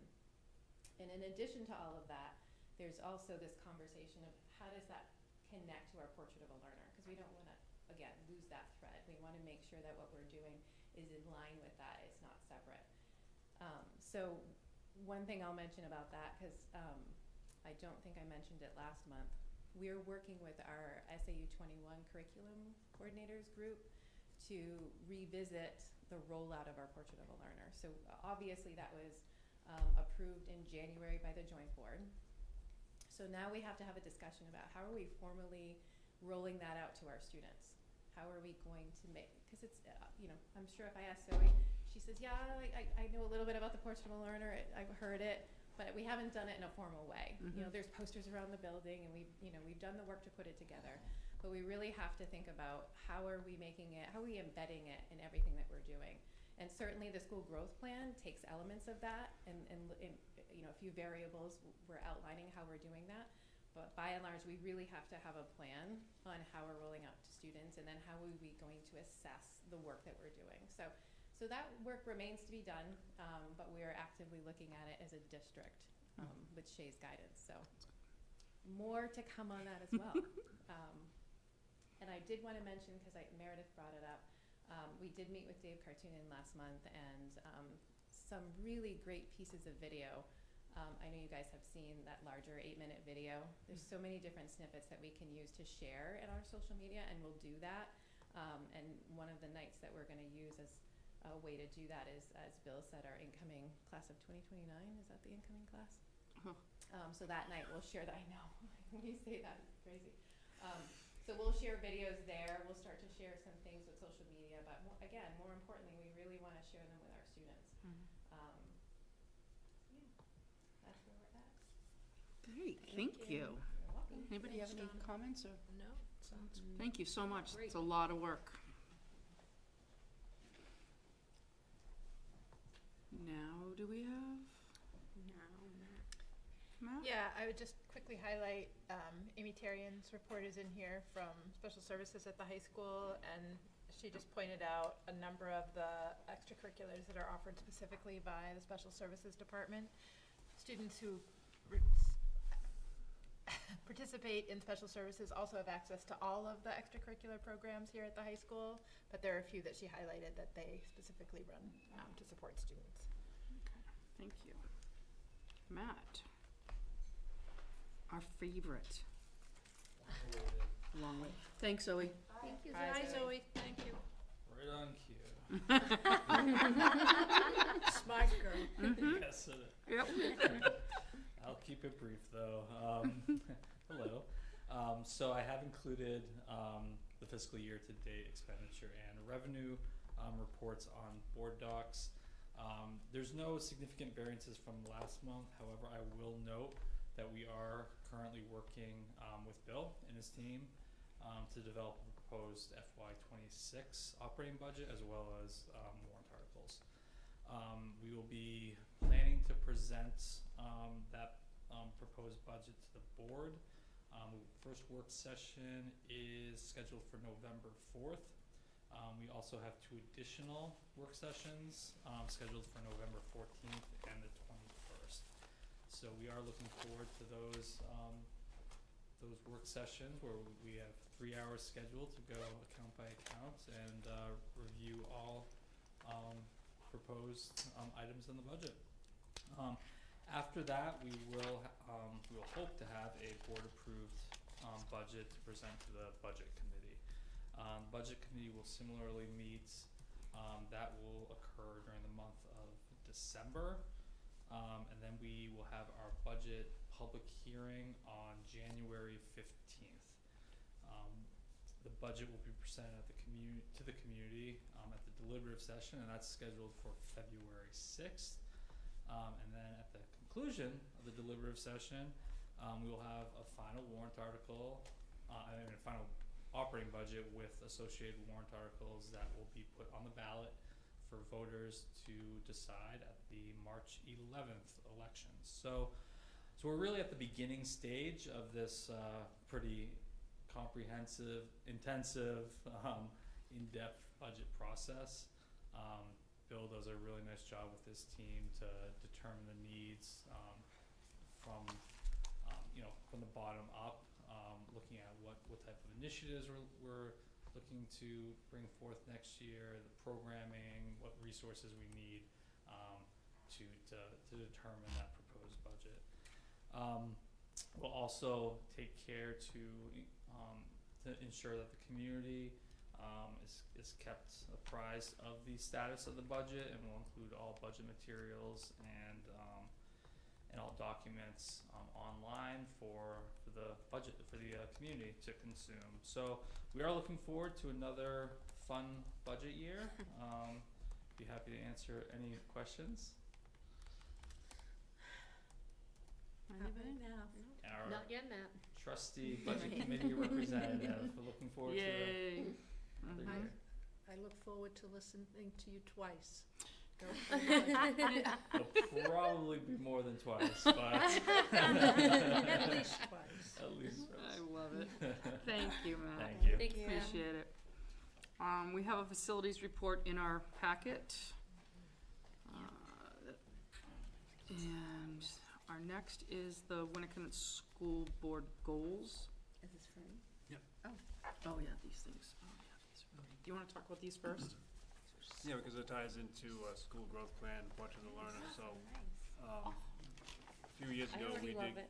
And in addition to all of that, there's also this conversation of how does that connect to our portrait of a learner? Because we don't want to, again, lose that thread. We want to make sure that what we're doing is in line with that. It's not separate. So one thing I'll mention about that, because I don't think I mentioned it last month, we're working with our SAU 21 curriculum coordinators group to revisit the rollout of our portrait of a learner. So obviously that was approved in January by the joint board. So now we have to have a discussion about how are we formally rolling that out to our students? How are we going to make, because it's, I'm sure if I ask Zoe, she says, yeah, I know a little bit about the portrait of a learner, I've heard it, but we haven't done it in a formal way. Mm-hmm. There's posters around the building and we've done the work to put it together, but we really have to think about how are we making it, how are we embedding it in everything that we're doing? And certainly the school growth plan takes elements of that and a few variables we're outlining how we're doing that. But by and large, we really have to have a plan on how we're rolling out to students, and then how are we going to assess the work that we're doing. So that work remains to be done, but we are actively looking at it as a district with Shay's guidance. So more to come on that as well. And I did want to mention, because Meredith brought it up, we did meet with Dave Cartoonan last month, and some really great pieces of video. I know you guys have seen that larger 8-minute video. There's so many different snippets that we can use to share in our social media, and we'll do that. And one of the nights that we're going to use as a way to do that is, as Bill said, our incoming class of 2029. Is that the incoming class? So that night we'll share that. I know, when you say that, it's crazy. So So we'll share videos there, we'll start to share some things with social media, but more importantly, we really wanna share them with our students. Yeah, that's where we're at. Great, thank you. You're welcome. Anybody have any comments or? No, sounds Thank you so much. Great. It's a lot of work. Now, do we have? Matt? Yeah, I would just quickly highlight, Amy Terrian's report is in here from Special Services at the high school, and she just pointed out a number of the extracurriculars that are offered specifically by the Special Services Department. Students who participate in special services also have access to all of the extracurricular programs here at the high school, but there are a few that she highlighted that they specifically run to support students. Thank you. Matt? Our favorite. Long way. Thanks, Zoe. Thank you. Bye, Hi, Zoe. Zoe. Thank you. Right on cue. Smart girl. Yes, it is. Yep. I'll keep it brief though. Hello. So I have included the fiscal year to date expenditure and revenue reports on board docs. There's no significant variances from last month. However, I will note that we are currently working with Bill and his team to develop a proposed FY26 operating budget as well as warrant articles. We will be planning to present that proposed budget to the board. First work session is scheduled for November 4th. We also have 2 additional work sessions scheduled for November 14th and the 21st. So we are looking forward to those work sessions where we have 3 hours scheduled to go account by account and review all proposed items in the budget. After that, we will hope to have a board-approved budget to present to the budget committee. Budget committee will similarly meet. That will occur during the month of December. And then we will have our budget public hearing on January 15th. The budget will be presented at to the community at the deliberative session, and that's scheduled for February 6th. And then at the conclusion of the deliberative session, we will have a final warrant article and a final operating budget with associated warrant articles that will be put on the ballot for voters to decide at the March 11th elections. So we're really at the beginning stage of this pretty comprehensive, intensive, in-depth budget process. Bill does a really nice job with his team to determine the needs from the bottom up, looking at what type of initiatives we're looking to bring forth next year, the programming, what resources we need to determine that proposed budget. We'll also take care to ensure that the community is kept apprised of the status of the budget, and we'll include all budget materials and all documents online for the budget for the community to consume. So we are looking forward to another fun budget year. Be happy to answer any questions. Anybody? Our Not yet, Matt. trusty budget committee representative. We're looking forward Yay. to another Mhm. year. I look forward to listening to you twice. It'll probably be more than twice, but At least twice. at least I twice. love it. Thank you, Matt. Thank you. Thank you. Appreciate it. We have a facilities report in our packet. And our next is the Winnacunnet School Board goals. Is this for me? Oh, yeah, these things. Oh, yeah, these are great. Do you want to talk about these first? Yeah, because it ties into a school growth plan, watching the learner, so, a few years ago, we did create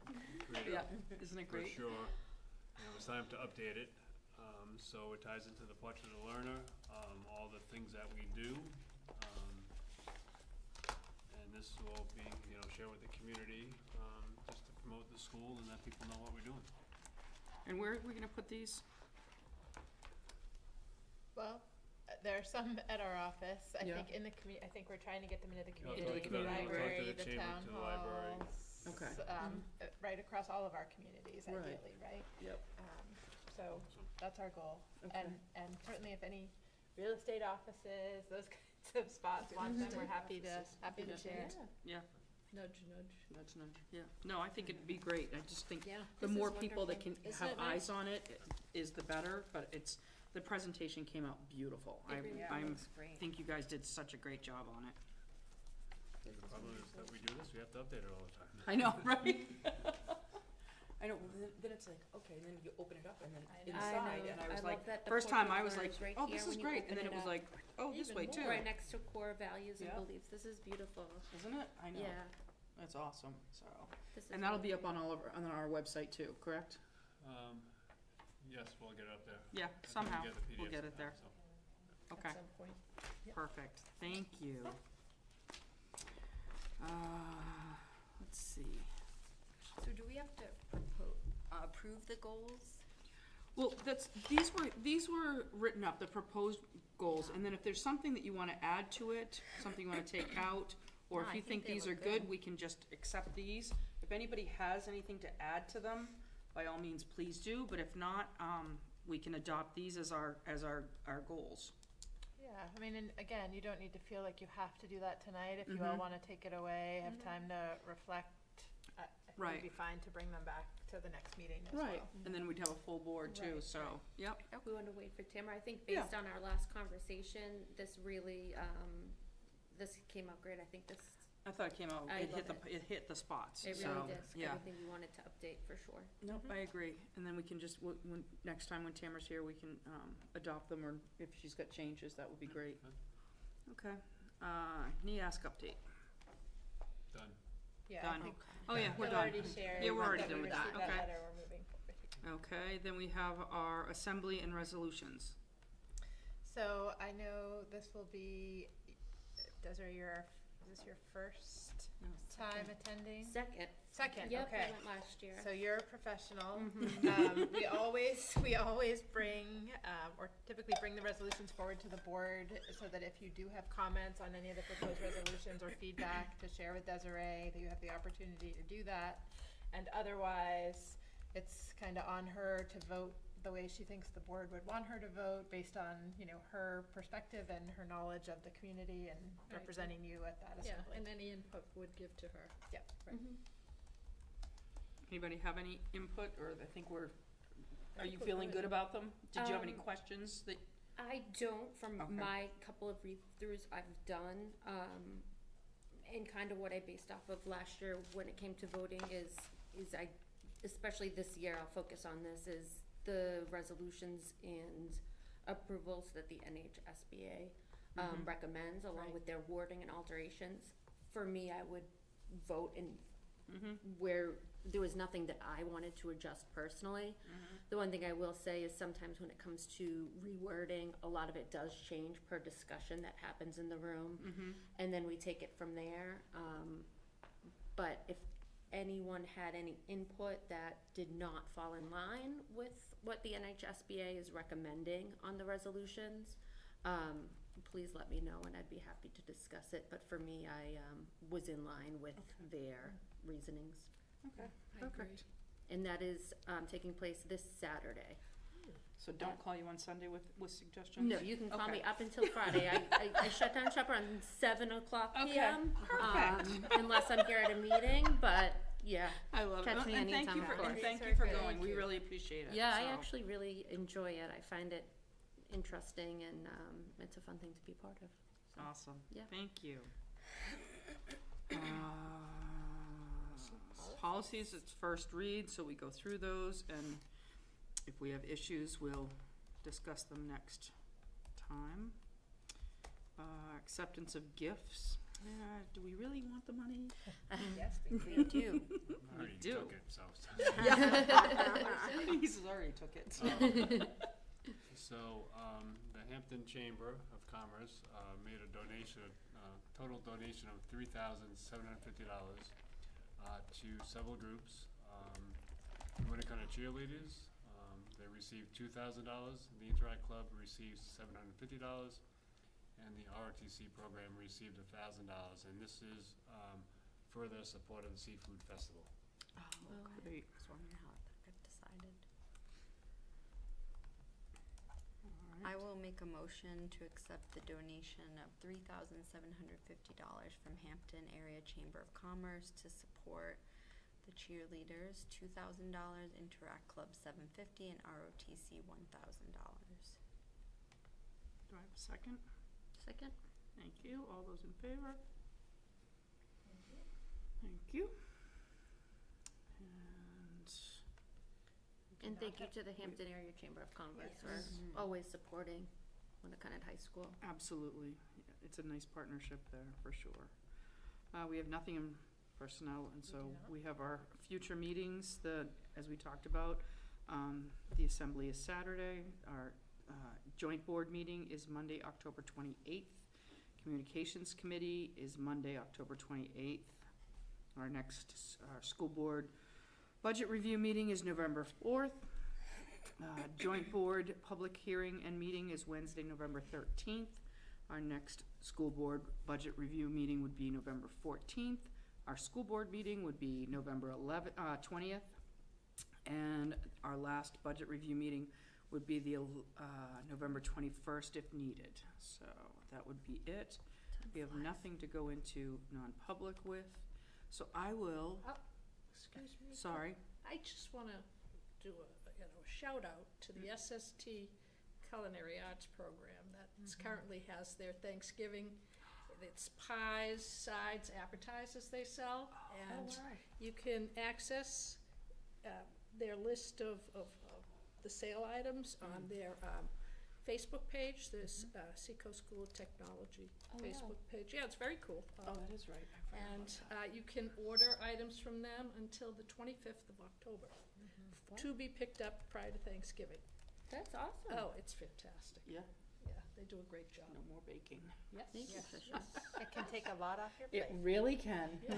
Yeah, a isn't it great? brochure, and it was time to update it. So it ties into the portrait of the learner, all the things that we do. And this will be, shared with the community, just to promote the school and let people know what we're doing. And where are we gonna put these? Well, there are some at our office. I Yeah. think in the I think we're trying to get them into the Yeah, community, talk to the library, the chamber, town to the library. halls, Okay. right across all of our communities, Right. ideally, right? Yep. So that's our goal. Okay. And certainly if any real estate offices, those kinds of spots want them, we're happy to share. Yeah, Nudge, nudge. nudge, nudge, yeah. No, I think it'd be great. I just think Yeah. the This more is people that can wonderful. Isn't have it nice? eyes on it is the better, but the presentation came out beautiful. It really looks great. think you guys did such a great job on it. The problem is that we do this, we have to update it all the time. I know, right? I know, then it's like, okay, and then you open it up and then I know. inside, and I was like, love that the first time corporate I was like, learner's right oh, here this when is you great, open and then it was up. like, oh, this Even way more. too. Right next to core values and Yeah. beliefs. This is beautiful. Isn't it? I know. Yeah. That's awesome, so. This is And that'll be really up on on our website too, correct? Yes, we'll get it up there. Yeah, I think we somehow, get the we'll PDFs get it now, there. so. Okay, At some point. perfect, thank you. Let's see. So do we have to approve the goals? Well, these were written up, the proposed goals, and then if there's something that you wanna add to it, something you wanna take out, or No, if I you think think they these are look good, good. we can just accept these. If anybody has anything to add to them, by all means, please do, but if not, we can adopt these as our goals. Yeah, I mean, and again, you don't need to feel like you have to do that tonight. If you all Mhm. wanna take it away, have time to reflect, I think Right. it'd be fine to bring them back to the next meeting as well. Right, and then we'd have a full board too, Right, so, yep. We want to wait for Tamara. I think Yeah. based on our last conversation, this really, this came out great. I think this, I thought it came out, I it love hit the spots, it so, really did. yeah. Everything we wanted to update for sure. Nope, I agree, and then we can just, when, next time when Tamara's here, we can, adopt them, or if she's got changes, that would be great. Okay, NEASC update. Done. Yeah, Done. I think Oh, yeah, we're Bill done. already shared Yeah, we're already that we done with that, received that okay. letter, we're moving forward. Okay, then we have our assembly and resolutions. So I know this will be, Desiree, is this your first time attending? Second. Second, Yep, okay. I went last year. So you're a professional. Mhm. We always bring, or typically bring the resolutions forward to the board so that if you do have comments on any of the proposed resolutions or feedback to share with Desiree, that you have the opportunity to do that. And otherwise, it's kind of on her to vote the way she thinks the board would want her to vote based on, her perspective and her knowledge of the community and Right. representing you at that Yeah, assembly. and any input would give to her. Yep. Mhm. Anybody have any input, or I think are you Input, feeling good about them? Did you have any Um, questions that, I don't, from Okay. my couple of read-throughs I've done, and kind of what I based off of last year when it came to voting is I, especially this year, I'll focus on this, is the resolutions and approvals that the NHSBA Mhm. recommends, along Right. with their wording and alterations. For me, I would vote in mm-hmm, where there was nothing that I wanted to adjust personally. The one thing I will say is sometimes when it comes to rewording, a lot of it does change per discussion that happens in the room, mm-hmm, and then we take it from there. But if anyone had any input that did not fall in line with what the NHSBA is recommending on the resolutions, please let me know and I'd be happy to discuss it. But for me, I was in line with their reasonings. okay, I agree. perfect. And that is taking place this Saturday. So don't call you on Sunday with suggestions? No, you can call me Okay. up until Friday. I shut down shop around 7:00 Okay, p.m. perfect. Unless I'm here at a meeting, but yeah. I love it, Catch me and thank you anytime, for, of and course. thank These you are for good. going, we Thank you. really appreciate it, Yeah, I so. actually really enjoy it. I find it interesting and it's a fun thing to be part of. So. Awesome, Yeah. thank you. Policies, it's first read, so we go through those, and if we have issues, we'll discuss them next time. Acceptance of gifts, do we really want the money? Yes, we We do. I already do. took it, so. He's already took it. So, the Hampton Chamber of Commerce, made a donation, total donation of $3,750, to several groups. Winnacunnet cheerleaders, They received $2,000. The Interact Club received $750, and the ROTC program received $1,000. And this is for their support of the Seafood Festival. Oh, great. Just wondering how that got decided. All I right. will make a motion to accept the donation of $3,750 from Hampton Area Chamber of Commerce to support the cheerleaders, $2,000, Interact Club $750, and ROTC $1,000. Do I have a second? Second? Thank you. All those in favor? Thank you. And thank you to the Hampton Area Chamber of Commerce for Yes. always supporting Winnacunnet High School. Absolutely. Yeah, it's a nice partnership there, for sure. We have nothing in personnel, and so we have our future meetings, as we talked about. The assembly is Saturday. Our joint board meeting is Monday, October 28th. Communications committee is Monday, October 28th. Our next school board budget review meeting is November 4th. Joint board public hearing and meeting is Wednesday, November 13th. Our next school board budget review meeting would be November 14th. Our school board meeting would be November 20th. And our last budget review meeting would be the November 21st if needed. So that would be it. We have nothing to go into non-public with. So I will, Excuse me. sorry, I just want to do a shout out to the SST Culinary Arts Program that currently has their Thanksgiving. It's pies, sides, appetizers they sell, and you can access their list of the sale items on their Facebook page. There's Seacoast School of Technology Facebook page. Yeah, it's very cool. that is right. And you can order items from them until the 25th of October to be picked up prior to Thanksgiving. That's awesome. Oh, it's fantastic. Yeah, Yeah, they do a great job. no more baking. Yes. Thank you, yes, Tricia. yes. It can take a lot off your It plate. really can. Yeah.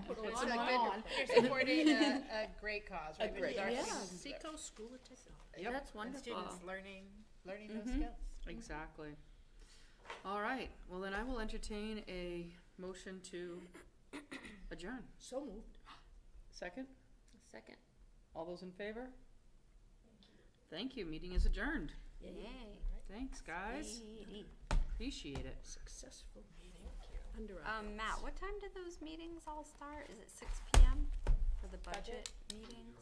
Put a Puts lot them on. on. You're supporting a great cause, right? A great With our cause. students. Seacoast School of Technology. Yep. That's And wonderful. students learning those Mhm. skills. Exactly. All right, well then I will entertain a motion to adjourn. So moved. Second? Second. All those in favor? Thank you, meeting is adjourned. Yay. Thanks, guys. Yay. Appreciate it. Successful meeting under our belts. Matt, what time do those meetings all start? Is it 6 p.m. for the budget meetings?